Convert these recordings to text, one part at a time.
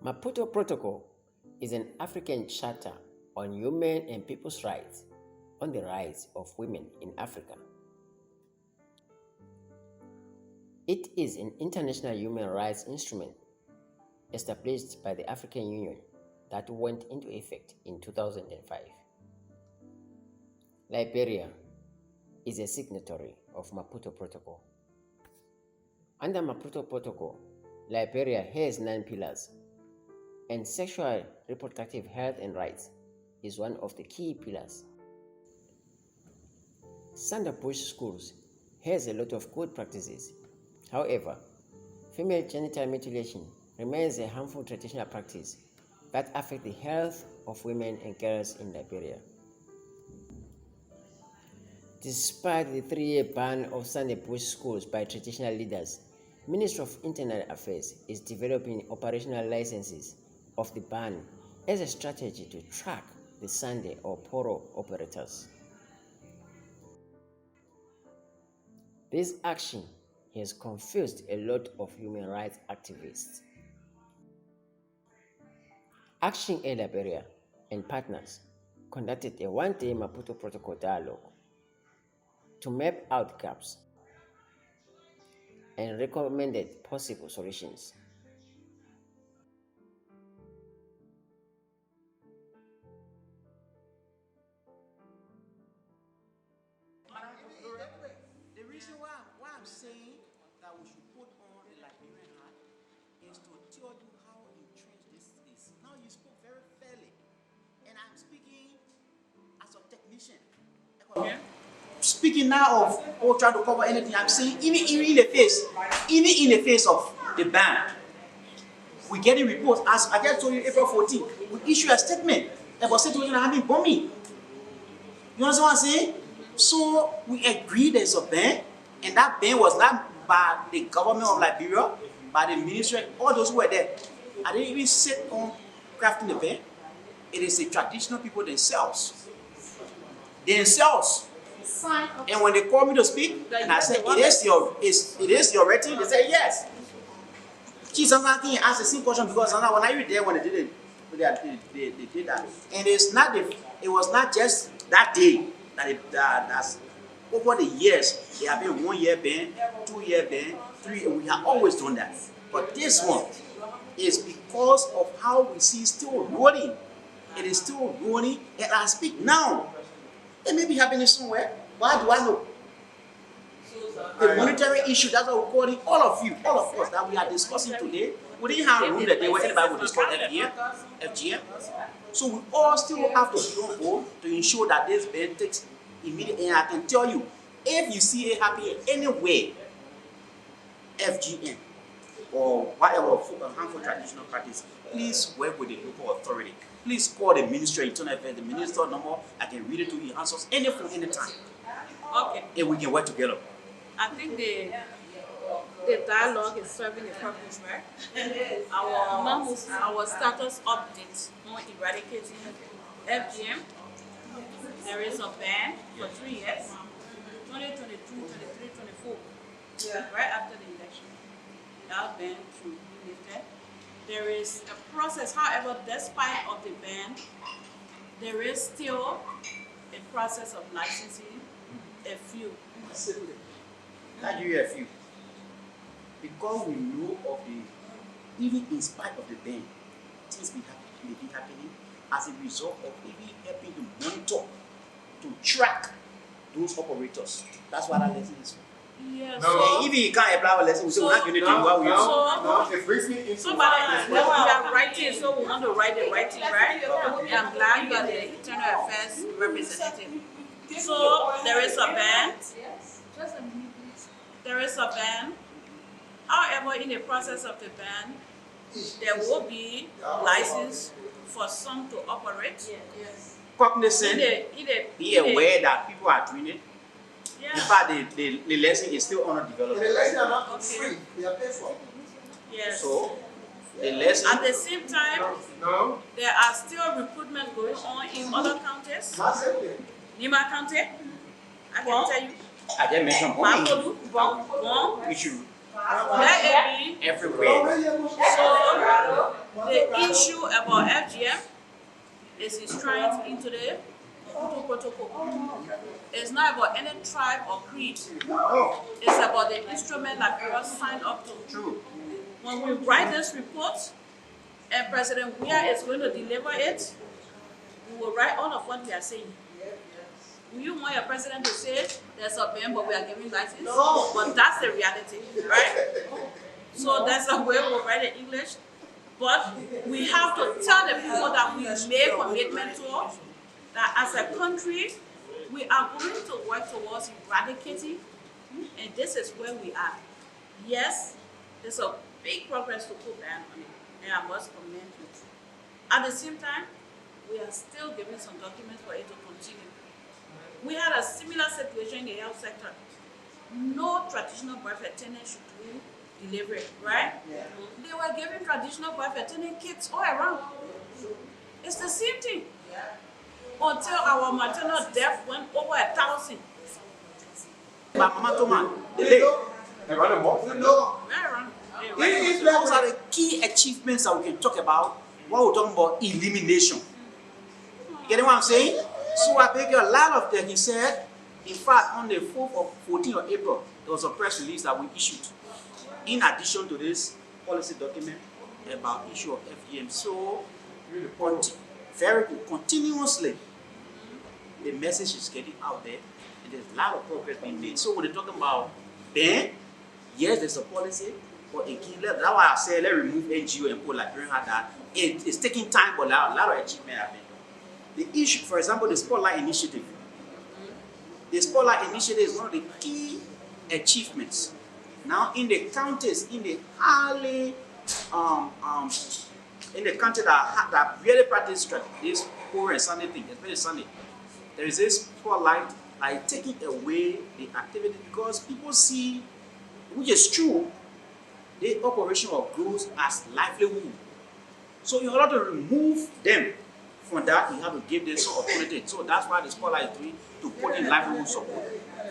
Maputo Protocol is an African charter on human and people's rights on the rights of women in Africa. It is an international human rights instrument established by the African Union that went into effect in 2005. Liberia is a signatory of Maputo Protocol. Under Maputo Protocol, Liberia has 9 pillars, and sexual reproductive health and rights is one of the key pillars. Sande Bush Schools has a lot of good practices. However, female genital mutilation remains a harmful traditional practice that affects the health of women and girls in Liberia. Despite the 3-year ban of Sande Bush Schools by traditional leaders, Ministry of Internal Affairs is developing operational licenses of the ban as a strategy to track the Sande or Poro operators. This action has confused a lot of human rights activists. ActionAid Liberia and partners conducted a 1-day Maputo Protocol dialogue to map out gaps and recommended possible solutions. The reason why I'm saying that we should put on the Liberian hat is to tell you how entrenched this is. Now you spoke very fairly, and I'm speaking as a technician. Okay. Speaking now of trying to cover anything, I'm saying even in the face of the ban, we getting reports. As I just told you, April 14th, we issue a statement about situation having bombing. You understand what I'm saying? So we agreed there's a ban, and that ban was not by the government of Liberia, by the ministry, all those who were there. I didn't even sit on crafting the ban. It is the traditional people themselves. And when they called me to speak, and I said, it is your rating, they said yes. She sometimes asked the same question because when I read there when they did it, they did that. And it was not just that day that's over the years. There have been 1-year ban, 2-year ban, 3, and we have always done that. But this one is because of how we see still rolling. It is still rolling, and I speak now. It may be happening somewhere. Why do I know? The monetary issue, that's what we're calling all of us that we are discussing today. We didn't have a room that day where anybody would discuss FGM. So we all still have to be on board to ensure that this ban takes immediate. And I can tell you, if you see it happening anywhere, FGM or whatever harmful traditional practice, please work with the local authority. Please call the Ministry of Internal Affairs, the minister number. I can read it to you, answers anything, anytime. Okay. And we can work together. I think the dialogue is serving a purpose, right? Our status update on eradicating FGM. There is a ban for 3 years, 2022, 23, 24, right after the election. That ban should be lifted. There is a process, however, despite of the ban, there is still a process of licensing a few. Not you a few. Because we know of even in spite of the ban, things may be happening as a result of even helping to monitor, to track those operators. That's what that lesson is for. Yes. So even you can't apply our lesson, we say we're not going to do what we do. It brings me into Somebody, we are writing, so we want to write the writing, right? I'm glad you are the Internal Affairs representative. So there is a ban. There is a ban. However, in the process of the ban, there will be license for some to operate. Cognizant, be aware that people are doing it. Yeah. In fact, the lesson is still under development. the lesson are not free, they are paid for. Yes. So, the lesson. At the same time, there are still recruitment going on in other counties. Nima County, I can tell you. I just mentioned one. Maputo, We should Let it be. everywhere. So the issue about FGM is enshrined into the Maputo Protocol. It's not about any tribe or creed. It's about the instrument that we all signed up to. True. When we write this report and President Weah is going to deliver it, we will write all of what we are saying. Do you want your president to say there's a ban but we are giving license? No. But that's the reality, right? So that's the way we'll write it in English. But we have to tell the people that we made commitment to, that as a country, we are going to work towards eradicating, and this is where we are. Yes, there's a big progress to put down on it, and I must commend you. At the same time, we are still giving some documents for it to continue. We had a similar situation in the health sector. No traditional birth attendant should do delivery, right? Yeah. They were giving traditional birth attendant kits all around. It's the same thing. Yeah. Until our maternal death went over 1,000. But Mama Toma, those are the key achievements that we can talk about when we're talking about elimination. You get what I'm saying? So I think a lot of them, he said, in fact, on the 14th of April, there was a press release that we issued. In addition to this policy document about issue of FGM. So, very good. Continuously, the message is getting out there, and there's a lot of progress being made. So when they're talking about ban, yes, there's a policy, but again, that's why I say let's remove NGO and put Liberian had that. It's taking time, but a lot of achievement have been done. The issue, for example, the Spotlight Initiative. The Spotlight Initiative is one of the key achievements. Now, in the counties, in the highly, in the country that really practice this poor and Sunday thing, especially Sunday, there is this spotlight like taking away the activity because people see, which is true, the operation of groups as livelihood. So in order to remove them from that, you have to give them some opportunity. So that's why the spotlight is doing to put in livelihood support.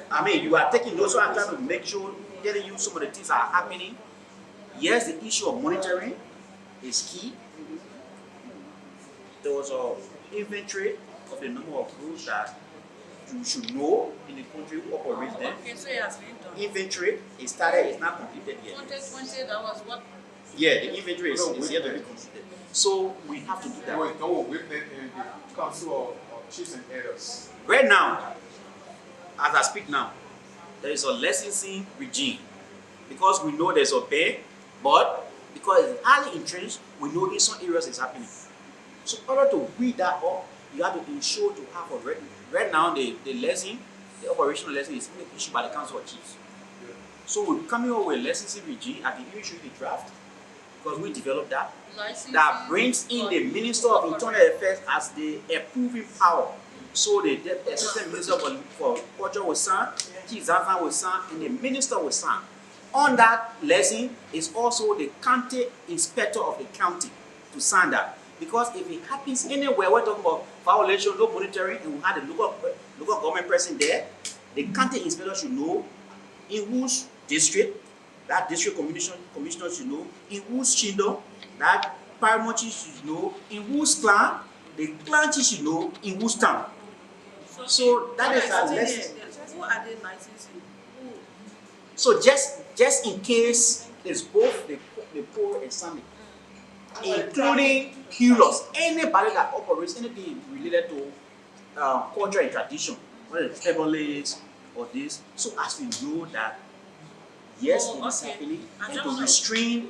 I mean, you are taking those who are trying to make sure, getting you some of the things that are happening. Yes, the issue of monitoring is key. There was an inventory of the number of groups that you should know in the country who operates them. Okay, so it has been done. Inventory is started, it's not completed yet. 2020, that was what? Yeah, the inventory is yet to be completed. So we have to do that. With the Council of Chiefs and Elders. Right now, as I speak now, there is a licensing regime because we know there's a ban, but because it's highly entrenched, we know in some areas it's happening. So in order to weed that up, you have to ensure to have a right now the lesson, the operational lesson is issued by the Council of Chiefs. Yeah. So we're coming up with a licensing regime at the issue the draft because we developed that. That brings in the Minister of Internal Affairs as the approving power. So the Assistant Minister for Culture will sign, Chief Zanzan will sign, and the Minister will sign. On that lesson is also the county inspector of the county to sign that. Because if it happens anywhere, we're talking about violation, no monitoring, and we had a local government person there, the county inspector should know in whose district, that district commissioner should know, in whose chindo, that paramount chief should know, in whose clan, the clan chief should know, in whose town. So that is our lesson. Who are they licensing? Who? So just in case there's both the poor and Sande, including healers, anybody that operates anything related to culture and tradition, whether it's herbalists or this, so as we know that yes, it is happening, and to restrain,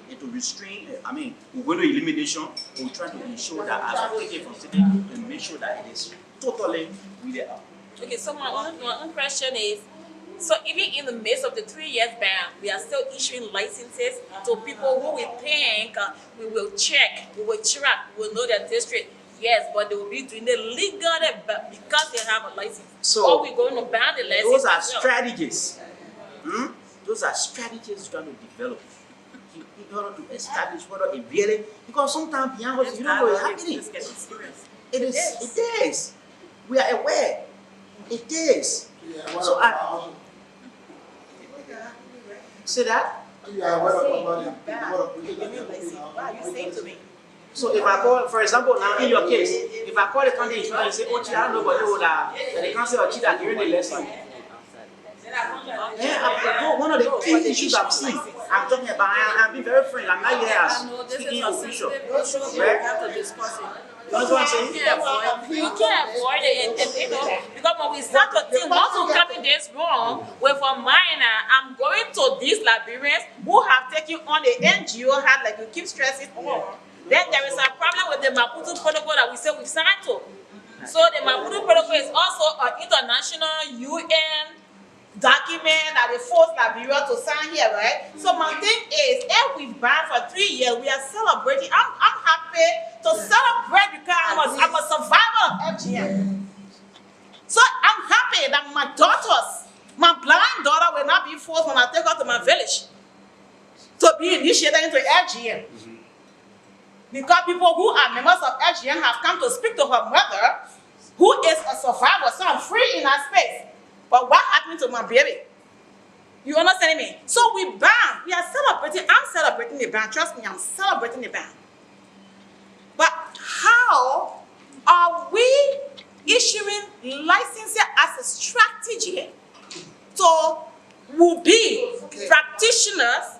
I mean, we're going to elimination, we're trying to ensure that as we take it from city, and make sure that it is totally weeded out. Okay, so my own question is, so even in the midst of the 3 years ban, we are still issuing licenses to people who we think we will check, we will track, we will know their district. Yes, but they will be doing it legally because they have a license. So or we're going to ban the license. Those are strategies. Those are strategies you're trying to develop in order to establish whether it really, because sometimes beyond us, you don't know what's happening. It is. We are aware. It is. Yeah, so say that? What are you saying to me? So if I call, for example, now in your case, if I call the county insurance and say, oh, I don't know, but they would they can't say, oh, that during the lesson. Yeah, one of the key issues I've seen, I'm talking about, I'm being very frank, I'm not here as speaking official. We have to discuss it. You know what I'm saying? You can't avoid it, and you know, because when we start to think, once we come in this room with a minor, I'm going to these Liberians who have taken on the NGO hat, like you keep stressing on. Then there is a problem with the Maputo Protocol that we say we've signed to. So the Maputo Protocol is also an international UN document that they force Liberia to sign here, right? So my thing is, if we ban for 3 years, we are celebrating. I'm happy to celebrate because I'm a survivor of FGM. So I'm happy that my daughters, my blind daughter will not be forced when I take her to my village to be initiated into FGM. Because people who are members of FGM have come to speak to her mother, who is a survivor, so I'm free in that space. But what happened to my baby? You understand me? So we ban. We are celebrating. I'm celebrating the ban. Trust me, I'm celebrating the ban. But how are we issuing licenses as a strategy to would-be practitioners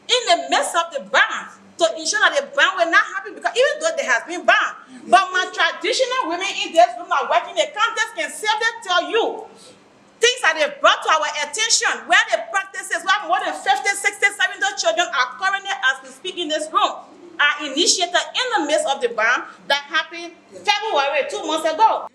in the midst of the ban to ensure that the ban will not happen? Because even though there has been ban, but my traditional women in this room are working the contest can safely tell you things that they brought to our attention, where the practices, where more than 50, 60, 70 children are currently, as we speak in this room, are initiated in the midst of the ban that happened February 2 months ago.